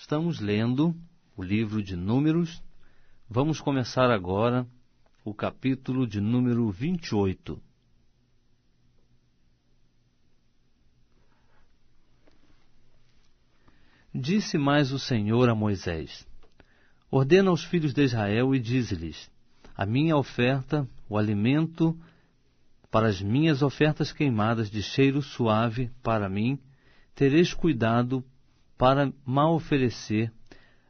Estamos lendo o livro de Números. Vamos começar agora o capítulo de número 28. Disse mais o Senhor a Moisés: ordena aos filhos de Israel e dize-lhes: a minha oferta, o alimento para as minhas ofertas queimadas de cheiro suave para mim, tereis cuidado para mal oferecer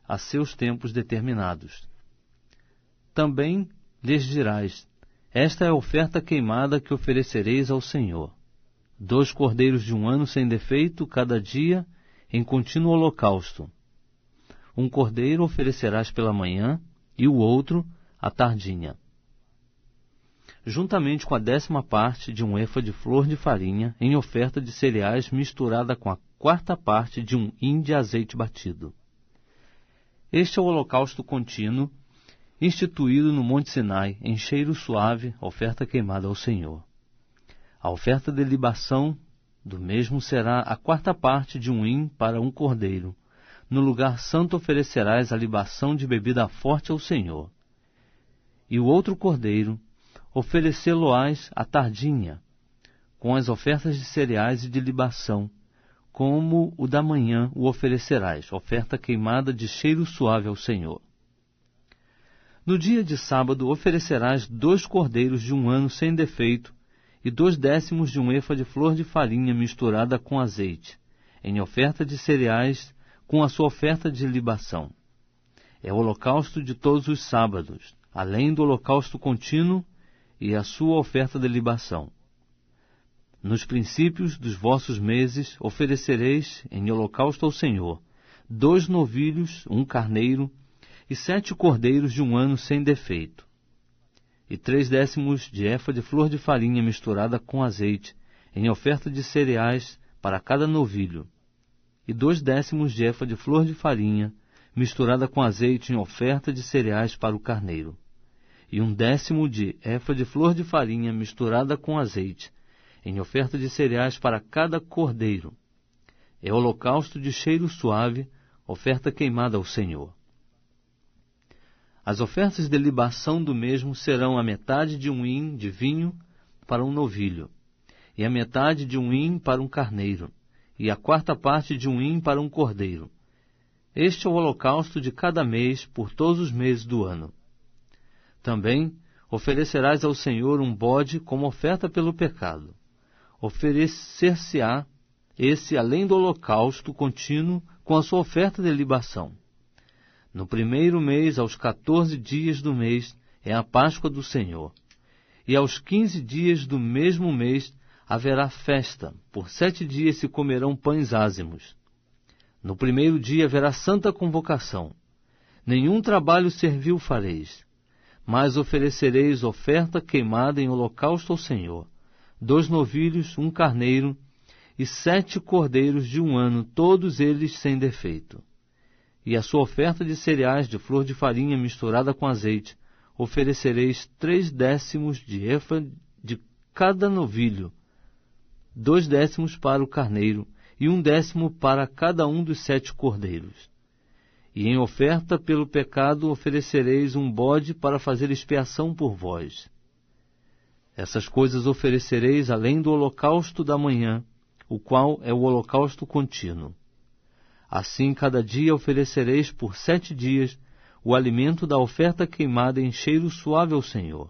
a seus tempos determinados. Também lhes dirás: esta é a oferta queimada que oferecereis ao Senhor: 2 cordeiros de 1 ano sem defeito, cada dia, em contínuo holocausto. 1 cordeiro oferecerás pela manhã, e o outro à tardinha. Juntamente com a 10ª parte de 1 efa de flor de farinha, em oferta de cereais misturada com a 4ª parte de 1 hin de azeite batido. Este é o holocausto contínuo, instituído no Monte Sinai, em cheiro suave, oferta queimada ao Senhor. A oferta de libação do mesmo será a 4ª parte de 1 hin para 1 cordeiro. No lugar santo oferecerás a libação de bebida forte ao Senhor. E o outro cordeiro oferecê-lo-ás à tardinha, com as ofertas de cereais e de libação, como o da manhã o oferecerás, oferta queimada de cheiro suave ao Senhor. No dia de sábado oferecerás 2 cordeiros de 1 ano sem defeito, e 2/10 de 1 efa de flor de farinha misturada com azeite, em oferta de cereais, com a sua oferta de libação. É o holocausto de todos os sábados, além do holocausto contínuo e a sua oferta de libação. Nos princípios dos vossos meses oferecereis em holocausto ao Senhor 2 novilhos, 1 carneiro, e 7 cordeiros de 1 ano sem defeito, e 3/10 de efa de flor de farinha misturada com azeite, em oferta de cereais para cada novilho, e 2/10 de efa de flor de farinha misturada com azeite em oferta de cereais para o carneiro, e 1/10 de efa de flor de farinha misturada com azeite, em oferta de cereais para cada cordeiro. É holocausto de cheiro suave, oferta queimada ao Senhor. As ofertas de libação do mesmo serão a metade de 1 hin de vinho para 1 novilho, e a metade de 1 hin para 1 carneiro, e a 4ª parte de 1 hin para 1 cordeiro. Este é o holocausto de cada mês por todos os meses do ano. Também oferecerás ao Senhor um bode como oferta pelo pecado. Oferecer-se-á esse além do holocausto contínuo com a sua oferta de libação. No primeiro mês, aos 14 dias do mês, é a Páscoa do Senhor. E aos 15 dias do mesmo mês haverá festa. Por 7 dias se comerão pães ázimos. No primeiro dia haverá santa convocação. Nenhum trabalho servil fareis, mas oferecereis oferta queimada em holocausto ao Senhor: 2 novilhos, 1 carneiro, e 7 cordeiros de 1 ano, todos eles sem defeito. E a sua oferta de cereais de flor de farinha misturada com azeite, oferecereis 3/10 de efa de cada novilho, 2/10 para o carneiro, e 1/10 para cada um dos 7 cordeiros. E em oferta pelo pecado oferecereis um bode para fazer expiação por vós. Essas coisas oferecereis além do holocausto da manhã, o qual é o holocausto contínuo. Assim, cada dia oferecereis por 7 dias o alimento da oferta queimada em cheiro suave ao Senhor.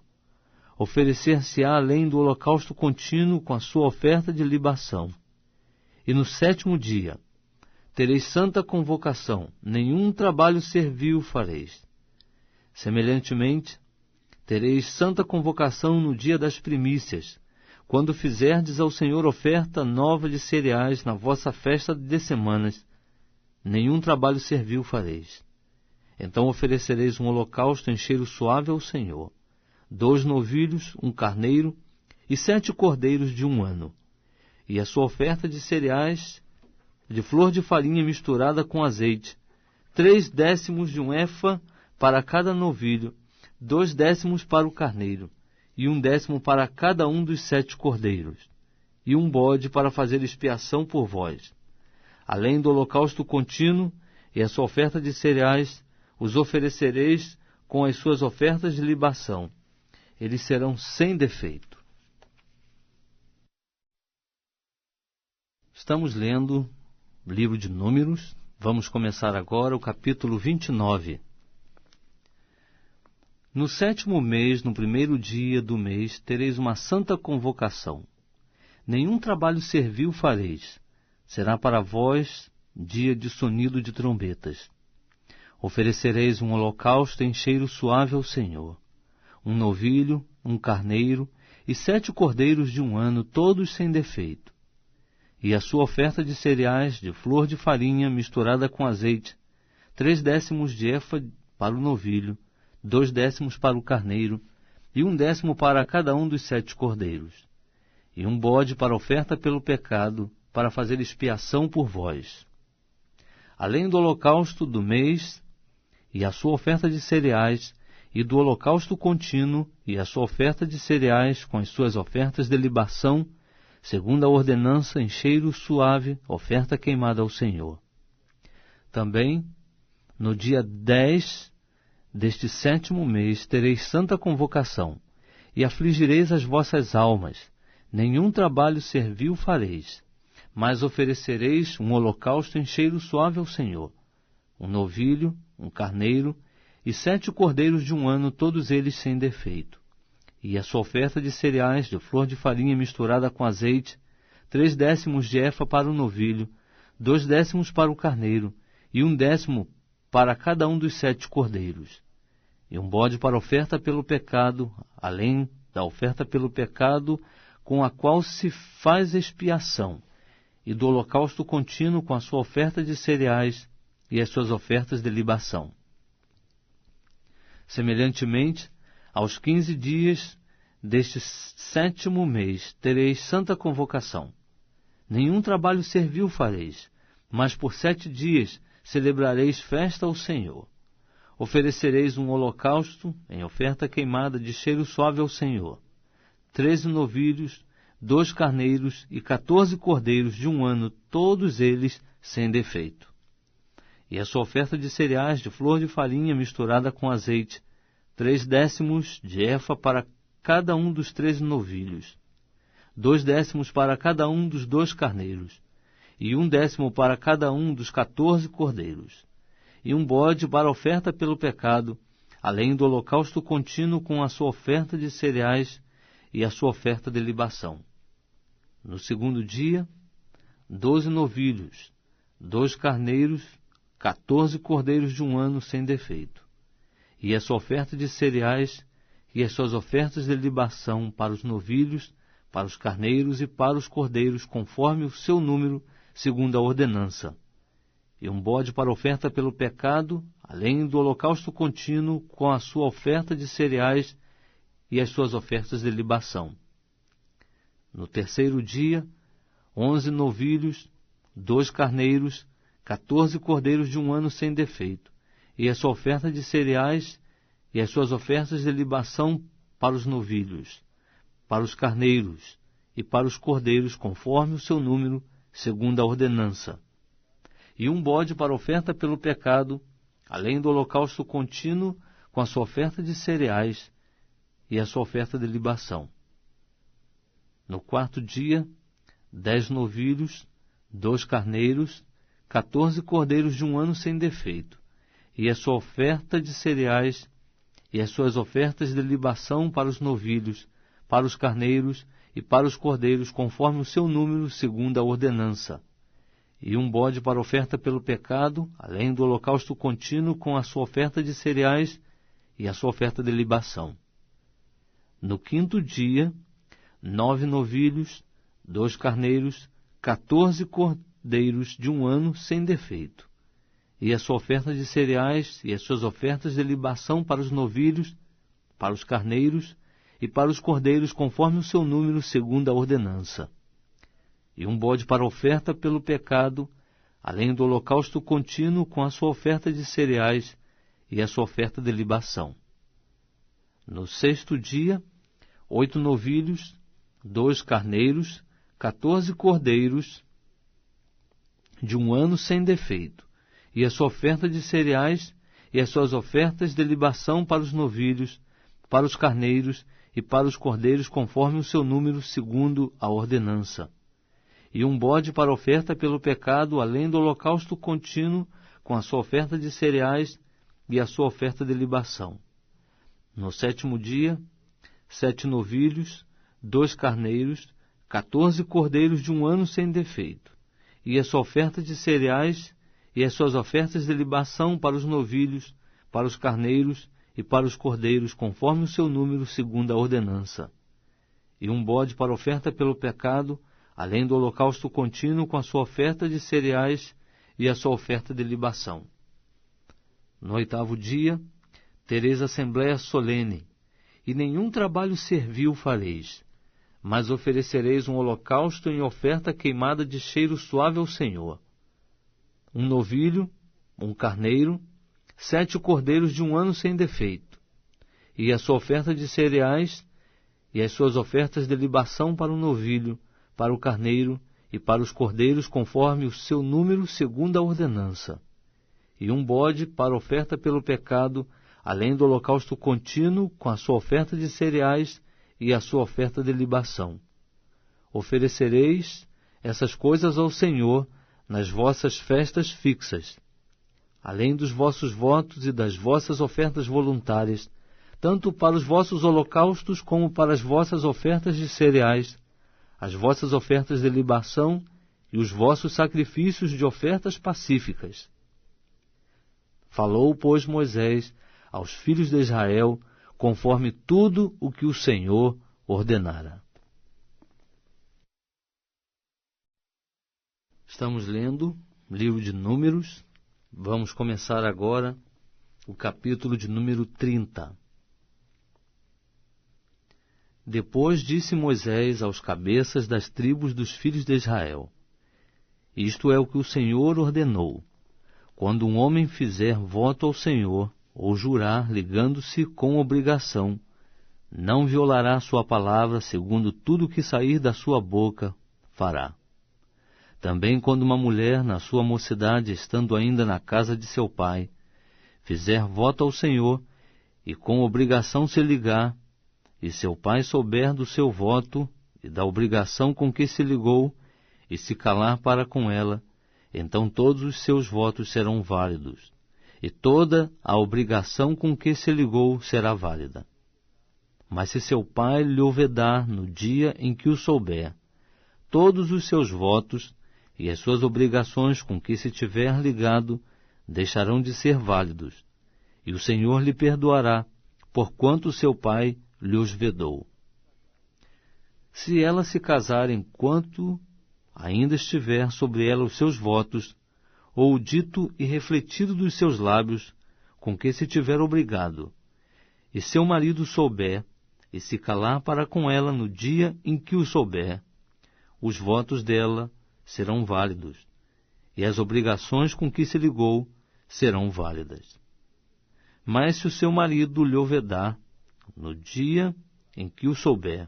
Oferecer-se-á além do holocausto contínuo com a sua oferta de libação. E no 7º dia tereis santa convocação, nenhum trabalho servil fareis. Semelhantemente, tereis santa convocação no dia das primícias, quando fizerdes ao Senhor oferta nova de cereais na vossa festa de semanas, nenhum trabalho servil fareis. Então oferecereis um holocausto em cheiro suave ao Senhor: 2 novilhos, 1 carneiro, e 7 cordeiros de 1 ano, e a sua oferta de cereais de flor de farinha misturada com azeite, 3/10 de 1 efa para cada novilho, 2/10 para o carneiro, e 1/10 para cada um dos 7 cordeiros, e um bode para fazer expiação por vós. Além do holocausto contínuo e a sua oferta de cereais os oferecereis com as suas ofertas de libação. Eles serão sem defeito. Estamos lendo o livro de Números. Vamos começar agora o capítulo 29. No 7º mês, no 1º dia do mês, tereis uma santa convocação. Nenhum trabalho servil fareis. Será para vós dia de sonido de trombetas. Oferecereis um holocausto em cheiro suave ao Senhor, um novilho, um carneiro e 7 cordeiros de 1 ano, todos sem defeito. E a sua oferta de cereais, de flor de farinha misturada com azeite, 3/10 de efa para o novilho, 2/10 para o carneiro, e 1/10 para cada um dos 7 cordeiros. E um bode para oferta pelo pecado, para fazer expiação por vós. Além do holocausto do mês, e a sua oferta de cereais, e do holocausto contínuo, e a sua oferta de cereais, com as suas ofertas de libação, segundo a ordenança em cheiro suave, oferta queimada ao Senhor. Também, no dia 10 deste 7º mês, tereis santa convocação, e afligireis as vossas almas, nenhum trabalho servil fareis, mas oferecereis um holocausto em cheiro suave ao Senhor, um novilho, um carneiro e 7 cordeiros de 1 ano, todos eles sem defeito. E a sua oferta de cereais, de flor de farinha misturada com azeite, 3/10 de efa para o novilho, 2/10 para o carneiro, e 1/10 para cada um dos 7 cordeiros. E um bode para oferta pelo pecado, além da oferta pelo pecado, com a qual se faz expiação, e do holocausto contínuo com a sua oferta de cereais e as suas ofertas de libação. Semelhantemente, aos 15 dias deste 7º mês tereis santa convocação. Nenhum trabalho servil fareis, mas por 7 dias celebrareis festa ao Senhor. Oferecereis um holocausto em oferta queimada de cheiro suave ao Senhor, 13 novilhos, 2 carneiros e 14 cordeiros de 1 ano, todos eles sem defeito. E a sua oferta de cereais, de flor de farinha misturada com azeite, 3/10 de efa para cada um dos 13 novilhos, 2/10 para cada um dos 2 carneiros, e 1/10 para cada um dos 14 cordeiros, e um bode para oferta pelo pecado, além do holocausto contínuo com a sua oferta de cereais e a sua oferta de libação. No 2º dia, 12 novilhos, 2 carneiros, 14 cordeiros de 1 ano sem defeito, e a sua oferta de cereais e as suas ofertas de libação para os novilhos, para os carneiros e para os cordeiros, conforme o seu número, segundo a ordenança. E um bode para oferta pelo pecado, além do holocausto contínuo com a sua oferta de cereais e as suas ofertas de libação. No 3º dia, 11 novilhos, 2 carneiros, 14 cordeiros de 1 ano sem defeito, e a sua oferta de cereais e as suas ofertas de libação para os novilhos, para os carneiros e para os cordeiros, conforme o seu número, segundo a ordenança. E um bode para oferta pelo pecado, além do holocausto contínuo com a sua oferta de cereais e a sua oferta de libação. No 4º dia, 10 novilhos, 2 carneiros, 14 cordeiros de 1 ano sem defeito, e a sua oferta de cereais e as suas ofertas de libação para os novilhos, para os carneiros e para os cordeiros, conforme o seu número, segundo a ordenança. E um bode para oferta pelo pecado, além do holocausto contínuo com a sua oferta de cereais e a sua oferta de libação. No 5º dia, 9 novilhos, 2 carneiros, 14 cordeiros de 1 ano sem defeito, e a sua oferta de cereais e as suas ofertas de libação para os novilhos, para os carneiros e para os cordeiros, conforme o seu número, segundo a ordenança. E um bode para oferta pelo pecado, além do holocausto contínuo com a sua oferta de cereais e a sua oferta de libação. No 6º dia, 8 novilhos, 2 carneiros, 14 cordeiros de 1 ano sem defeito, e a sua oferta de cereais, e as suas ofertas de libação para os novilhos, para os carneiros e para os cordeiros, conforme o seu número, segundo a ordenança. E um bode para oferta pelo pecado, além do holocausto contínuo, com a sua oferta de cereais e a sua oferta de libação. No 7º dia, 7 novilhos, 2 carneiros, 14 cordeiros de 1 ano sem defeito, e a sua oferta de cereais e as suas ofertas de libação para os novilhos, para os carneiros e para os cordeiros, conforme o seu número, segundo a ordenança. E um bode para oferta pelo pecado, além do holocausto contínuo, com a sua oferta de cereais e a sua oferta de libação. No 8º dia, tereis assembléia solene, e nenhum trabalho servil fareis, mas oferecereis um holocausto em oferta queimada de cheiro suave ao Senhor. Um novilho, um carneiro, 7 cordeiros de 1 ano sem defeito, e a sua oferta de cereais, e as suas ofertas de libação para o novilho, para o carneiro e para os cordeiros, conforme o seu número, segundo a ordenança. E um bode para oferta pelo pecado, além do holocausto contínuo, com a sua oferta de cereais e a sua oferta de libação. Oferecereis essas coisas ao Senhor nas vossas festas fixas, além dos vossos votos e das vossas ofertas voluntárias, tanto para os vossos holocaustos como para as vossas ofertas de cereais, as vossas ofertas de libação e os vossos sacrifícios de ofertas pacíficas. Falou, pois, Moisés aos filhos de Israel, conforme tudo o que o Senhor ordenara. Estamos lendo o livro de Números. Vamos começar agora o capítulo de número 30. Depois disse Moisés aos cabeças das tribos dos filhos de Israel: Isto é o que o Senhor ordenou. Quando um homem fizer voto ao Senhor, ou jurar, ligando-se com obrigação, não violará sua palavra, segundo tudo que sair da sua boca, fará. Também quando uma mulher, na sua mocidade, estando ainda na casa de seu pai, fizer voto ao Senhor, e com obrigação se ligar, e seu pai souber do seu voto e da obrigação com que se ligou, e se calar para com ela, então todos os seus votos serão válidos, e toda a obrigação com que se ligou será válida. Mas se seu pai lhe o vedar no dia em que o souber, todos os seus votos e as suas obrigações com que se tiver ligado deixarão de ser válidos, e o Senhor lhe perdoará, porquanto seu pai lhe os vedou. Se ela se casar enquanto ainda estiver sobre ela os seus votos, ou o dito e refletido dos seus lábios, com que se tiver obrigado, e seu marido souber, e se calar para com ela no dia em que o souber, os votos dela serão válidos, e as obrigações com que se ligou serão válidas. Mas se o seu marido lhe o vedar, no dia em que o souber,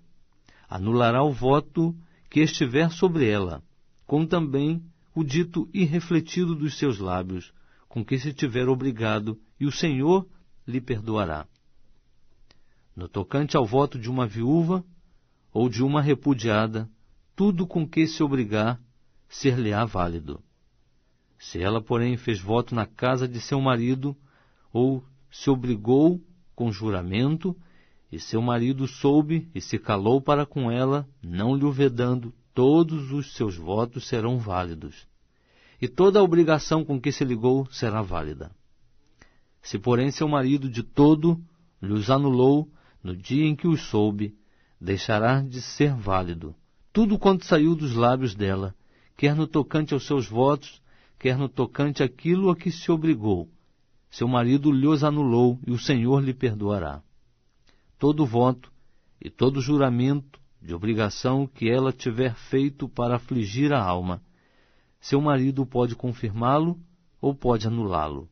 anulará o voto que estiver sobre ela, como também o dito irrefletido dos seus lábios, com que se tiver obrigado, e o Senhor lhe perdoará. No tocante ao voto de uma viúva ou de uma repudiada, tudo com que se obrigar ser-lhe-á válido. Se ela, porém, fez voto na casa de seu marido, ou se obrigou com juramento, e seu marido soube e se calou para com ela, não lhe o vedando, todos os seus votos serão válidos, e toda a obrigação com que se ligou será válida. Se, porém, seu marido de todo lhes anulou no dia em que os soube, deixará de ser válido tudo quanto saiu dos lábios dela, quer no tocante aos seus votos, quer no tocante àquilo a que se obrigou. Seu marido lhes anulou, e o Senhor lhe perdoará. Todo voto e todo juramento de obrigação que ela tiver feito para afligir a alma, seu marido pode confirmá-lo ou pode anulá-lo.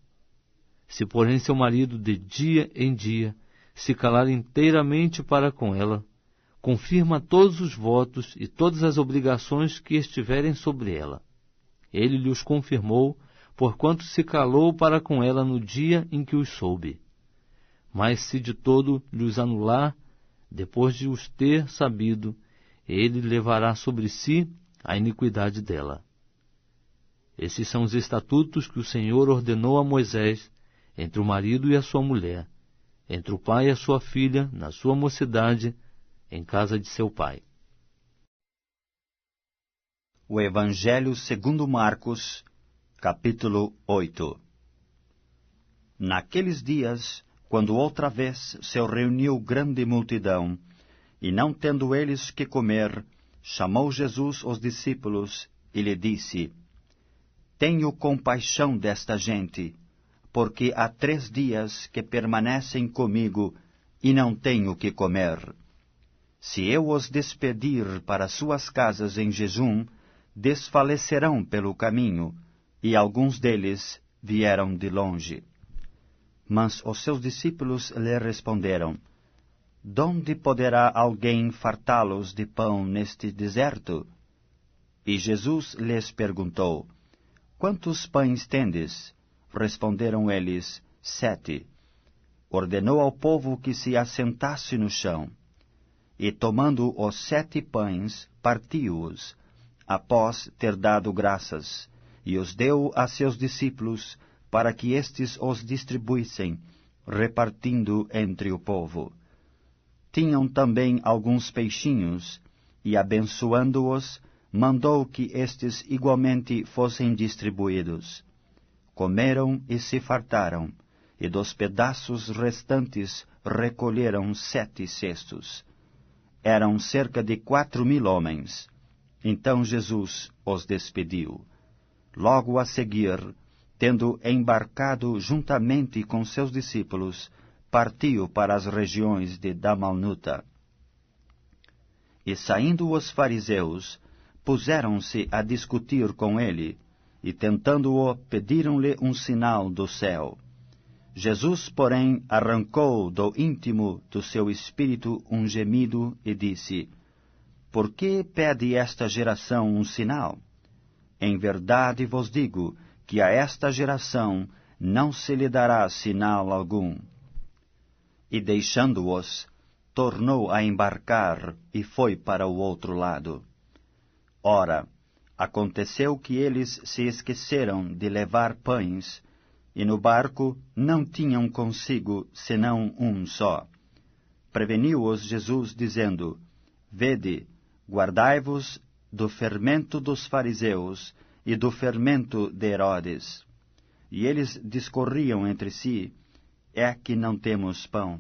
Se, porém, seu marido de dia em dia se calar inteiramente para com ela, confirma todos os votos e todas as obrigações que estiverem sobre ela. Ele lhe os confirmou, porquanto se calou para com ela no dia em que os soube. Mas se de todo lhes anular, depois de os ter sabido, ele levará sobre si a iniquidade dela. Esses são os estatutos que o Senhor ordenou a Moisés, entre o marido e a sua mulher, entre o pai e a sua filha, na sua mocidade, em casa de seu pai. O Evangelho segundo Marcos, capítulo 8. Naqueles dias, quando outra vez se reuniu grande multidão, e não tendo eles que comer, chamou Jesus os discípulos e lhe disse: Tenho compaixão desta gente, porque há 3 dias que permanecem comigo e não tenho que comer. Se eu os despedir para suas casas em jejum, desfalecerão pelo caminho, e alguns deles vieram de longe. Mas os seus discípulos lhe responderam: Donde poderá alguém fartá-los de pão neste deserto? E Jesus lhes perguntou: Quantos pães tendes? Responderam eles: 7. Ordenou ao povo que se assentasse no chão. E tomando os 7 pães, partiu-os, após ter dado graças, e os deu a seus discípulos, para que estes os distribuíssem, repartindo entre o povo. Tinham também alguns peixinhos, e abençoando-os, mandou que estes igualmente fossem distribuídos. Comeram e se fartaram, e dos pedaços restantes recolheram 7 cestos. Eram cerca de 4.000 homens. Então Jesus os despediu. Logo a seguir, tendo embarcado juntamente com seus discípulos, partiu para as regiões de Dalmanuta. E saindo os fariseus, puseram-se a discutir com ele, e tentando-o, pediram-lhe um sinal do céu. Jesus, porém, arrancou do íntimo do seu espírito um gemido e disse: Por que pede esta geração um sinal? Em verdade vos digo que a esta geração não se lhe dará sinal algum. E deixando-os, tornou a embarcar e foi para o outro lado. Ora, aconteceu que eles se esqueceram de levar pães, e no barco não tinham consigo senão um só. Preveniu-os Jesus, dizendo: Vede, guardai-vos do fermento dos fariseus e do fermento de Herodes. E eles discorriam entre si: É que não temos pão.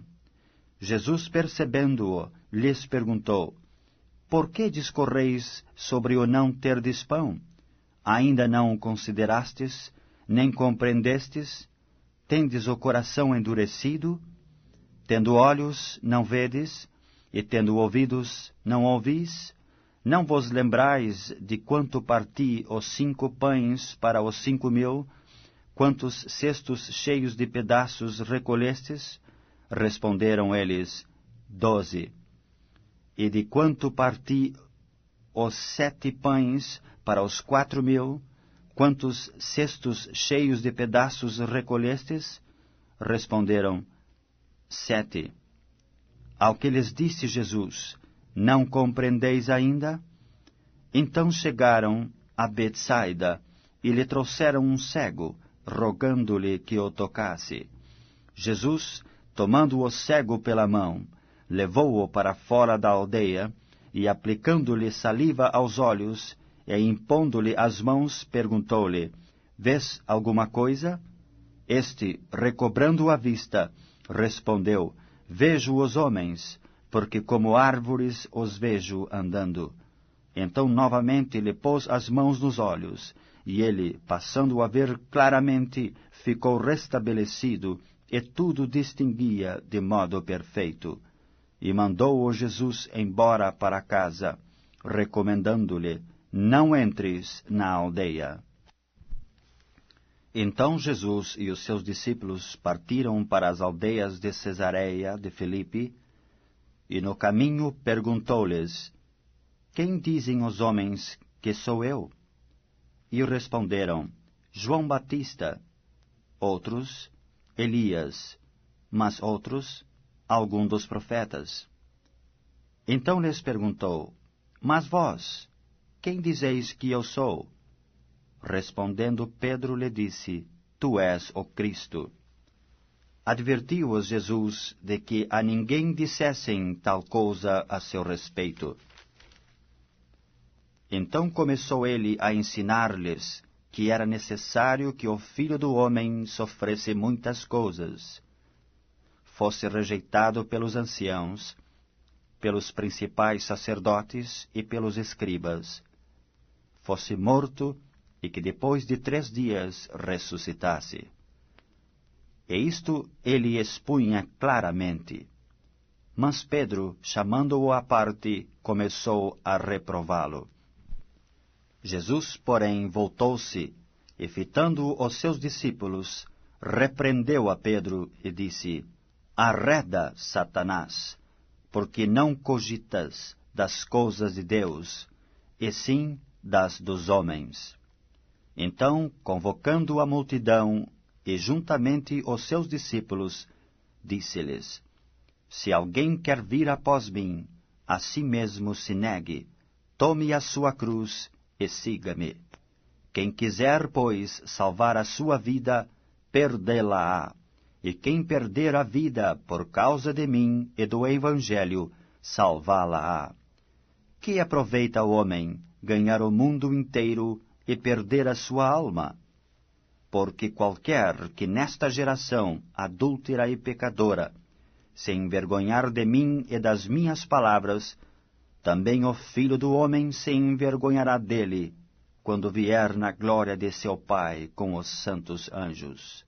Jesus, percebendo-o, lhes perguntou: Por que discorreis sobre o não terdes pão? Ainda não o considerastes, nem compreendestes? Tendes o coração endurecido? Tendo olhos, não vedes? E tendo ouvidos, não ouvis? Não vos lembrais de quanto parti os 5 pães para os 5.000? Quantos cestos cheios de pedaços recolhestes? Responderam eles: 12. E de quanto parti os 7 pães para os 4.000? Quantos cestos cheios de pedaços recolhestes? Responderam: 7. Ao que lhes disse Jesus: Não compreendeis ainda? Então chegaram a Betsaida e lhe trouxeram um cego, rogando-lhe que o tocasse. Jesus, tomando o cego pela mão, levou-o para fora da aldeia, e aplicando-lhe saliva aos olhos, e impondo-lhe as mãos, perguntou-lhe: Vês alguma coisa? Este, recobrando a vista, respondeu: Vejo os homens, porque como árvores os vejo andando. Então novamente lhe pôs as mãos nos olhos, e ele, passando a ver claramente, ficou restabelecido, e tudo distinguia de modo perfeito. E mandou-o Jesus embora para casa, recomendando-lhe: Não entres na aldeia. Então Jesus e os seus discípulos partiram para as aldeias de Cesareia de Filipe, e no caminho perguntou-lhes: Quem dizem os homens que sou eu? E responderam: João Batista, outros, Elias, mas outros, algum dos profetas. Então lhes perguntou: Mas vós, quem dizeis que eu sou? Respondendo Pedro lhe disse: Tu és o Cristo. Advertiu-os Jesus de que a ninguém dissessem tal coisa a seu respeito. Então começou ele a ensinar-lhes que era necessário que o Filho do Homem sofresse muitas coisas, fosse rejeitado pelos anciãos, pelos principais sacerdotes e pelos escribas, fosse morto e que depois de 3 dias ressuscitasse. E isto ele expunha claramente. Mas Pedro, chamando-o à parte, começou a reprová-lo. Jesus, porém, voltou-se e, fitando os seus discípulos, repreendeu a Pedro e disse: Arreda, Satanás, porque não cogitas das coisas de Deus, e sim das dos homens. Então, convocando a multidão e juntamente os seus discípulos, disse-lhes: Se alguém quer vir após mim, a si mesmo se negue, tome a sua cruz e siga-me. Quem quiser, pois, salvar a sua vida, perdê-la-á. E quem perder a vida por causa de mim e do Evangelho, salvá-la-á. Que aproveita o homem ganhar o mundo inteiro e perder a sua alma? Porque qualquer que nesta geração adúltera e pecadora se envergonhar de mim e das minhas palavras, também o Filho do Homem se envergonhará dele, quando vier na glória de seu Pai com os santos anjos.